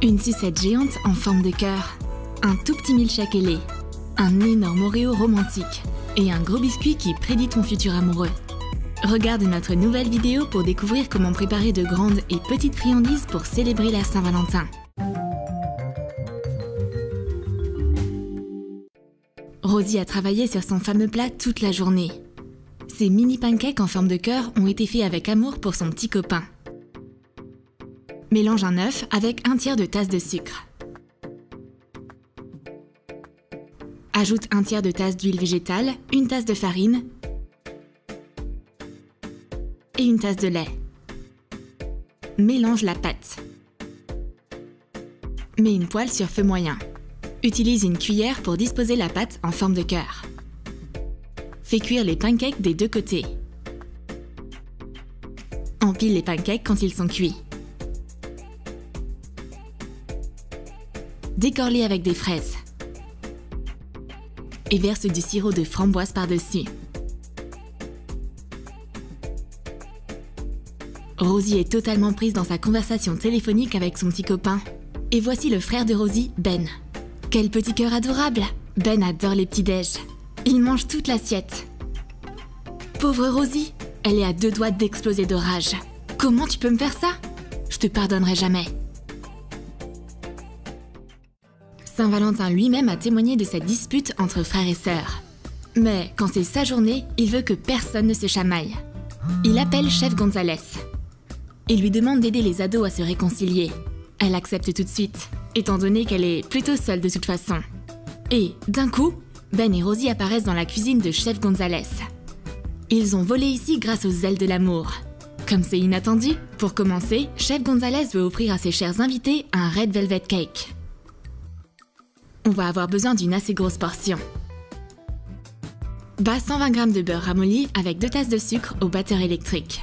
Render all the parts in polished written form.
Une sucette géante en forme de cœur, un tout petit milkshake ailé, un énorme Oreo romantique et un gros biscuit qui prédit ton futur amoureux. Regarde notre nouvelle vidéo pour découvrir comment préparer de grandes et petites friandises pour célébrer la Saint-Valentin. Rosie a travaillé sur son fameux plat toute la journée. Ces mini pancakes en forme de cœur ont été faits avec amour pour son petit copain. Mélange un œuf avec un tiers de tasse de sucre. Ajoute un tiers de tasse d'huile végétale, une tasse de farine et une tasse de lait. Mélange la pâte. Mets une poêle sur feu moyen. Utilise une cuillère pour disposer la pâte en forme de cœur. Fais cuire les pancakes des deux côtés. Empile les pancakes quand ils sont cuits. Décore-les avec des fraises. Et verse du sirop de framboise par-dessus. Rosie est totalement prise dans sa conversation téléphonique avec son petit copain. Et voici le frère de Rosie, Ben. Quel petit cœur adorable! Ben adore les petits-déj. Il mange toute l'assiette. Pauvre Rosie, elle est à deux doigts d'exploser de rage. Comment tu peux me faire ça? Je te pardonnerai jamais. Saint-Valentin lui-même a témoigné de cette dispute entre frères et sœurs. Mais quand c'est sa journée, il veut que personne ne se chamaille. Il appelle Chef González et lui demande d'aider les ados à se réconcilier. Elle accepte tout de suite, étant donné qu'elle est plutôt seule de toute façon. Et, d'un coup, Ben et Rosie apparaissent dans la cuisine de Chef González. Ils ont volé ici grâce aux ailes de l'amour. Comme c'est inattendu, pour commencer, Chef González veut offrir à ses chers invités un Red Velvet Cake. On va avoir besoin d'une assez grosse portion. Bats 120 g de beurre ramolli avec 2 tasses de sucre au batteur électrique.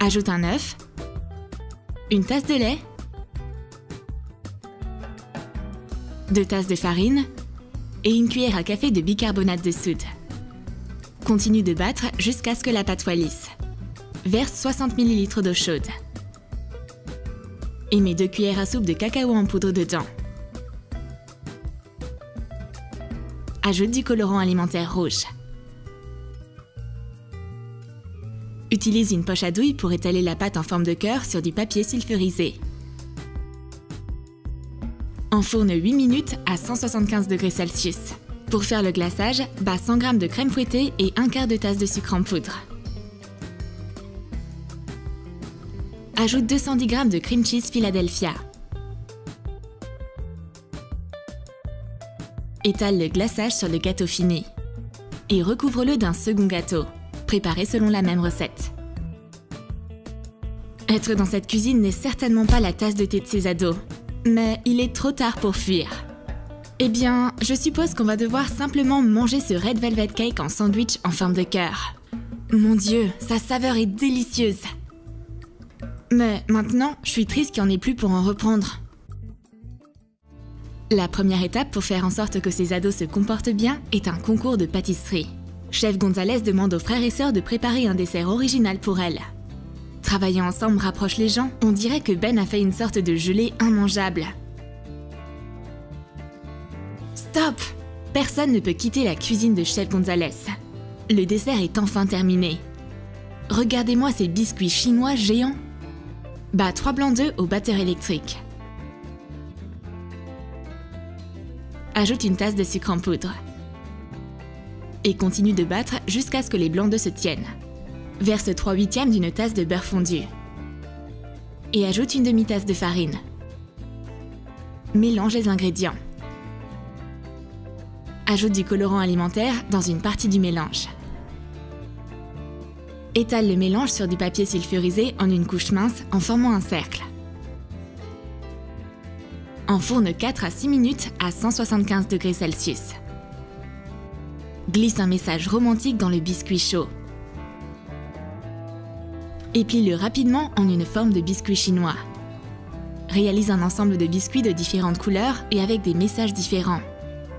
Ajoute un œuf, une tasse de lait, 2 tasses de farine et une cuillère à café de bicarbonate de soude. Continue de battre jusqu'à ce que la pâte soit lisse. Verse 60 ml d'eau chaude. Et mets 2 cuillères à soupe de cacao en poudre dedans. Ajoute du colorant alimentaire rouge. Utilise une poche à douille pour étaler la pâte en forme de cœur sur du papier sulfurisé. Enfourne 8 minutes à 175 degrés Celsius. Pour faire le glaçage, bats 100 g de crème fouettée et un quart de tasse de sucre en poudre. Ajoute 210 g de cream cheese Philadelphia. Étale le glaçage sur le gâteau fini. Et recouvre-le d'un second gâteau, préparé selon la même recette. Être dans cette cuisine n'est certainement pas la tasse de thé de ses ados. Mais il est trop tard pour fuir. Eh bien, je suppose qu'on va devoir simplement manger ce Red Velvet Cake en sandwich en forme de cœur. Mon Dieu, sa saveur est délicieuse. Mais maintenant, je suis triste qu'il n'y en ait plus pour en reprendre. La première étape pour faire en sorte que ces ados se comportent bien est un concours de pâtisserie. Chef González demande aux frères et sœurs de préparer un dessert original pour elle. Travailler ensemble rapproche les gens, on dirait que Ben a fait une sorte de gelée immangeable. Stop! Personne ne peut quitter la cuisine de Chef González. Le dessert est enfin terminé. Regardez-moi ces biscuits chinois géants. Bats 3 blancs d'œufs au batteur électrique. Ajoute une tasse de sucre en poudre. Et continue de battre jusqu'à ce que les blancs d'œufs se tiennent. Verse 3/8 d'une tasse de beurre fondu. Et ajoute une demi-tasse de farine. Mélange les ingrédients. Ajoute du colorant alimentaire dans une partie du mélange. Étale le mélange sur du papier sulfurisé en une couche mince en formant un cercle. Enfourne 4 à 6 minutes à 175 degrés Celsius. Glisse un message romantique dans le biscuit chaud. Et plie-le rapidement en une forme de biscuit chinois. Réalise un ensemble de biscuits de différentes couleurs et avec des messages différents.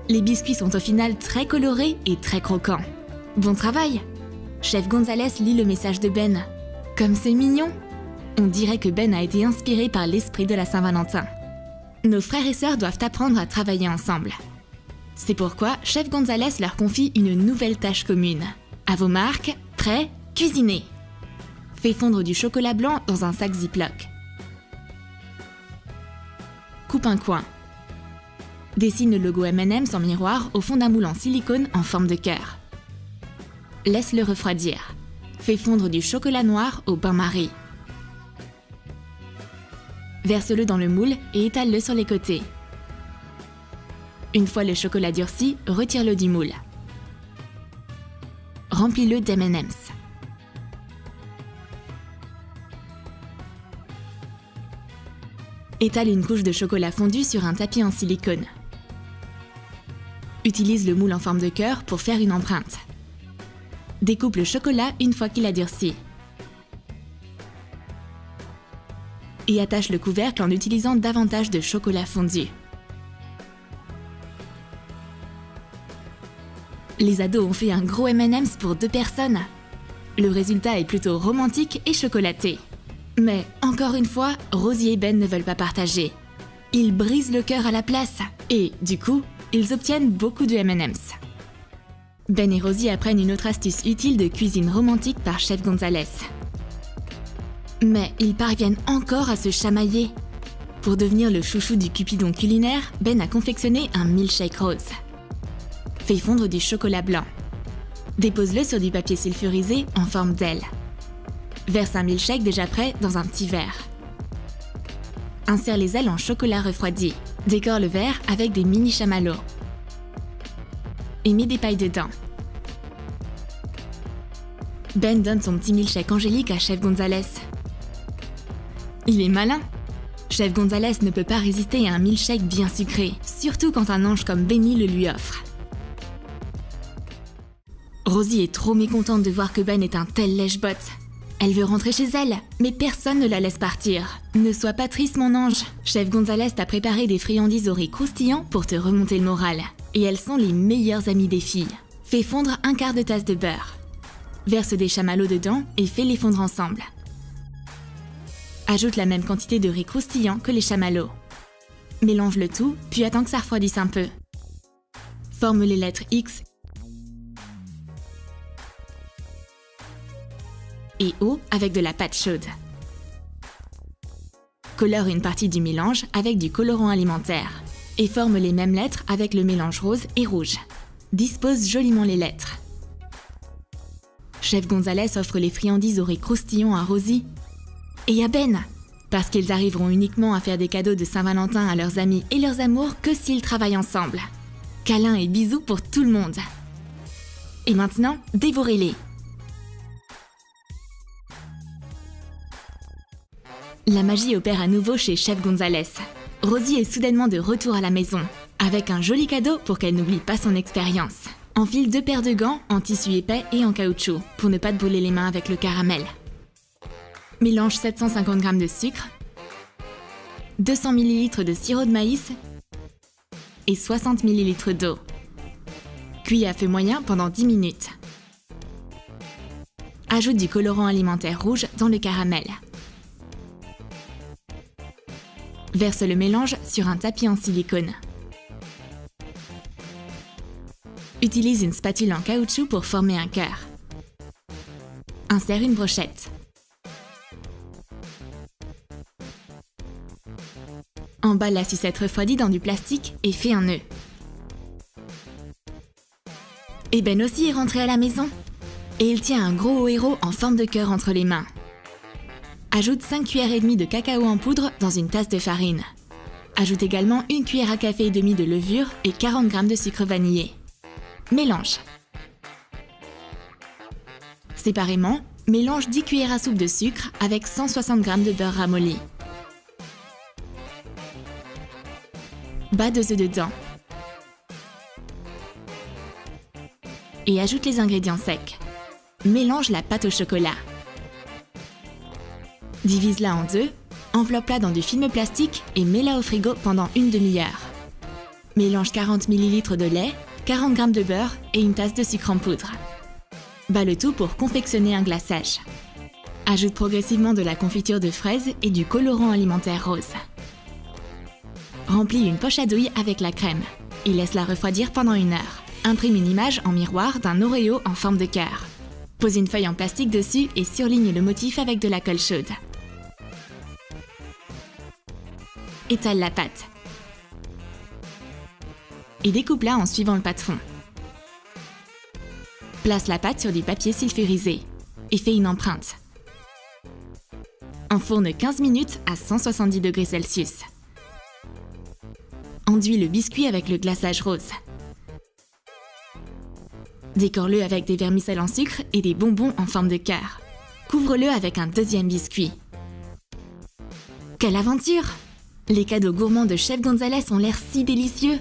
Les biscuits sont au final très colorés et très croquants. Bon travail! Chef González lit le message de Ben. Comme c'est mignon! On dirait que Ben a été inspiré par l'esprit de la Saint-Valentin. Nos frères et sœurs doivent apprendre à travailler ensemble. C'est pourquoi Chef Gonzalez leur confie une nouvelle tâche commune. À vos marques, prêts, cuisinez! Fais fondre du chocolat blanc dans un sac Ziploc. Coupe un coin. Dessine le logo M&M's en miroir au fond d'un moule en silicone en forme de cœur. Laisse-le refroidir. Fais fondre du chocolat noir au bain-marie. Verse-le dans le moule et étale-le sur les côtés. Une fois le chocolat durci, retire-le du moule. Remplis-le d'M&M's. Étale une couche de chocolat fondu sur un tapis en silicone. Utilise le moule en forme de cœur pour faire une empreinte. Découpe le chocolat une fois qu'il a durci. Et attache le couvercle en utilisant davantage de chocolat fondu. Les ados ont fait un gros M&M's pour 2 personnes. Le résultat est plutôt romantique et chocolaté. Mais, encore une fois, Rosie et Ben ne veulent pas partager. Ils brisent le cœur à la place et, du coup, ils obtiennent beaucoup de M&M's. Ben et Rosie apprennent une autre astuce utile de cuisine romantique par Chef Gonzalez. Mais ils parviennent encore à se chamailler. Pour devenir le chouchou du Cupidon culinaire, Ben a confectionné un milkshake rose. Fais fondre du chocolat blanc. Dépose-le sur du papier sulfurisé en forme d'aile. Verse un milkshake déjà prêt dans un petit verre. Insère les ailes en chocolat refroidi. Décore le verre avec des mini chamallows. Et mets des pailles dedans. Ben donne son petit milkshake angélique à Chef Gonzalez. Il est malin. Chef Gonzalez ne peut pas résister à un milkshake bien sucré, surtout quand un ange comme Benny le lui offre. Rosie est trop mécontente de voir que Ben est un tel lèche-botte. Elle veut rentrer chez elle, mais personne ne la laisse partir. Ne sois pas triste, mon ange. Chef Gonzalez t'a préparé des friandises au riz croustillant pour te remonter le moral. Et elles sont les meilleures amies des filles. Fais fondre un quart de tasse de beurre. Verse des chamallows dedans et fais-les fondre ensemble. Ajoute la même quantité de riz croustillant que les chamallows. Mélange le tout, puis attends que ça refroidisse un peu. Forme les lettres X et O avec de la pâte chaude. Colore une partie du mélange avec du colorant alimentaire et forme les mêmes lettres avec le mélange rose et rouge. Dispose joliment les lettres. Chef Gonzalez offre les friandises au riz croustillant à Rosie et à Ben, parce qu'ils arriveront uniquement à faire des cadeaux de Saint-Valentin à leurs amis et leurs amours que s'ils travaillent ensemble. Câlins et bisous pour tout le monde. Et maintenant, dévorez-les. La magie opère à nouveau chez Chef Gonzalez. Rosie est soudainement de retour à la maison, avec un joli cadeau pour qu'elle n'oublie pas son expérience. Enfile 2 paires de gants en tissu épais et en caoutchouc, pour ne pas te brûler les mains avec le caramel. Mélange 750 g de sucre, 200 ml de sirop de maïs et 60 ml d'eau. Cuis à feu moyen pendant 10 minutes. Ajoute du colorant alimentaire rouge dans le caramel. Verse le mélange sur un tapis en silicone. Utilise une spatule en caoutchouc pour former un cœur. Insère une brochette. Emballe la sucette refroidie dans du plastique et fais un nœud. Et Ben aussi est rentré à la maison. Et il tient un gros héros en forme de cœur entre les mains. Ajoute 5 cuillères et demie de cacao en poudre dans une tasse de farine. Ajoute également 1 cuillère à café et demie de levure et 40 g de sucre vanillé. Mélange. Séparément, mélange 10 cuillères à soupe de sucre avec 160 g de beurre ramolli. Bats 2 œufs dedans. Et ajoute les ingrédients secs. Mélange la pâte au chocolat. Divise-la en 2, enveloppe-la dans du film plastique et mets-la au frigo pendant une demi-heure. Mélange 40 ml de lait, 40 g de beurre et une tasse de sucre en poudre. Bats le tout pour confectionner un glaçage. Ajoute progressivement de la confiture de fraises et du colorant alimentaire rose. Remplis une poche à douille avec la crème et laisse-la refroidir pendant 1 heure. Imprime une image en miroir d'un Oreo en forme de cœur. Pose une feuille en plastique dessus et surligne le motif avec de la colle chaude. Étale la pâte. Et découpe-la en suivant le patron. Place la pâte sur du papier sulfurisé et fais une empreinte. Enfourne 15 minutes à 170 degrés Celsius. Enduis le biscuit avec le glaçage rose. Décore-le avec des vermicelles en sucre et des bonbons en forme de cœur. Couvre-le avec un deuxième biscuit. Quelle aventure! Les cadeaux gourmands de Chef Gonzalez ont l'air si délicieux!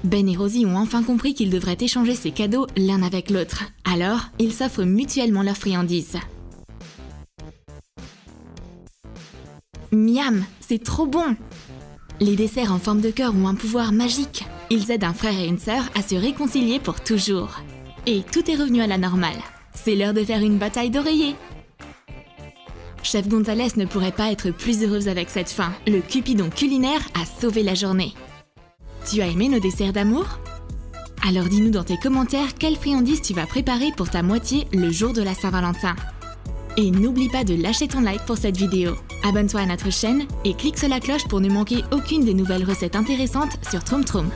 Ben et Rosie ont enfin compris qu'ils devraient échanger ces cadeaux l'un avec l'autre. Alors, ils s'offrent mutuellement leurs friandises. Miam, c'est trop bon! Les desserts en forme de cœur ont un pouvoir magique. Ils aident un frère et une sœur à se réconcilier pour toujours. Et tout est revenu à la normale. C'est l'heure de faire une bataille d'oreillers. Chef Gonzalez ne pourrait pas être plus heureuse avec cette fin. Le Cupidon culinaire a sauvé la journée. Tu as aimé nos desserts d'amour? Alors dis-nous dans tes commentaires quelle friandise tu vas préparer pour ta moitié le jour de la Saint-Valentin. Et n'oublie pas de lâcher ton like pour cette vidéo. Abonne-toi à notre chaîne et clique sur la cloche pour ne manquer aucune des nouvelles recettes intéressantes sur Troum Troum.